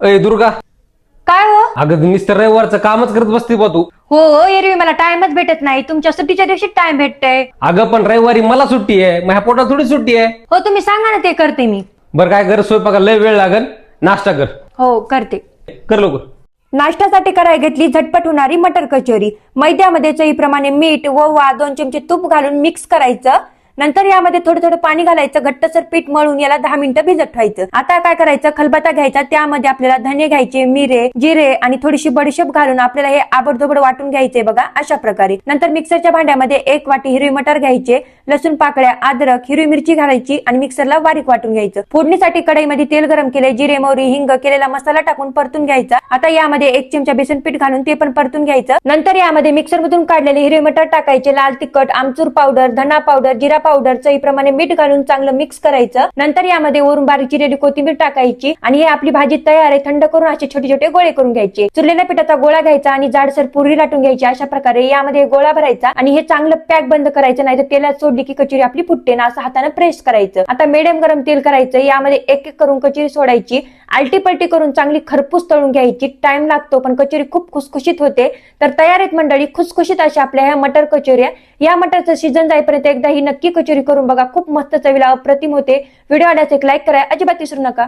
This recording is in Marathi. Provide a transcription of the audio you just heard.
अय दुर्गा, काय हो? अगं नुसतं रविवारचं कामच करत बसते बा तू. हो एरवी मला टाइमच भेटत नाही, तुमच्या सुट्टीच्या दिवशी टाइम भेटतय. अगं पण रविवारी मला सुट्टी आहे, माझ्या पोटात थोडी सुट्टी आहे. हो तुम्ही सांगा ना, ते करते मी. बरं काय कर, स्वयंपाकाला लय वेळ लागल, नाश्ता कर. हो करते. कर लवकर. नाश्त्यासाठी करायला घेतली झटपट होणारी मटर कचोरी. मैद्यामध्ये चवीप्रमाणे मीठ, ओवा, 2 चमचे तूप घालून मिक्स करायचं. नंतर यामध्ये थोडं थोडं पाणी घालायचं, घट्टसर पीठ मळून याला 10 मिनिटं भिजत ठेवायचं. आता काय करायचं, खलबत्ता घ्यायचा, त्यामध्ये आपल्याला धने घ्यायचे, मिरे, जिरे आणि थोडीशी बडीशेप घालून आपल्याला हे आबडधोबड वाटून घ्यायचे बघा, अशा प्रकारे. नंतर मिक्सरच्या भांड्यामध्ये 1 वाटी हिरवी मटर घ्यायचे, लसूण पाकळ्या, अद्रक, हिरवी मिरची घालायची आणि मिक्सरला बारीक वाटून घ्यायचं. फोडणीसाठी कढईमध्ये तेल गरम केले, जिरे, मोहरी, हिंग, केलेला मसाला टाकून परतून घ्यायचा. आता यामध्ये 1 चमचा बेसन पीठ घालून ते पण परतून घ्यायचं. नंतर यामध्ये मिक्सर मधून काढलेले हिरवे मटर टाकायचे, लाल तिखट, आमचूर पावडर, धना पावडर, जिरा पावडर, चवीप्रमाणे मीठ घालून चांगलं मिक्स करायचं. नंतर यामध्ये वरून बारीक चिरलेली कोथिंबीर टाकायची आणि हे आपली भाजी तयार आहे. थंड करून असे छोटे छोटे गोळे करून घ्यायचे. चुरलेल्या पिठाचा गोळा घ्यायचा आणि जाडसर पुरी लाटून घ्यायची. अशा प्रकारे यामध्ये गोळा भरायचा आणि हे चांगलं पॅक बंद करायचं, नाही तर तेलात सोडली की कचोरी आपली फुटते ना, असं हाताने प्रेस करायचं. आता मीडियम गरम तेल करायचं, यामध्ये एक एक करून कचोरी सोडायची, आलटी पलटी करून चांगली खरपूस तळून घ्यायची. टाइम लागतो पण कचोरी खूप खुसखुशीत होते. तर तयार आहेत मंडळी खुसखुशीत अशा आपल्या ह्या मटर कचोऱ्या. या मटरचं सीझन जाईपर्यंत एकदा ही नक्की कचोरी करून बघा, खूप मस्त चवीला अप्रतिम होते. व्हिडिओ आवडल्यास एक लाईक करा, अजिबात विसरू नका.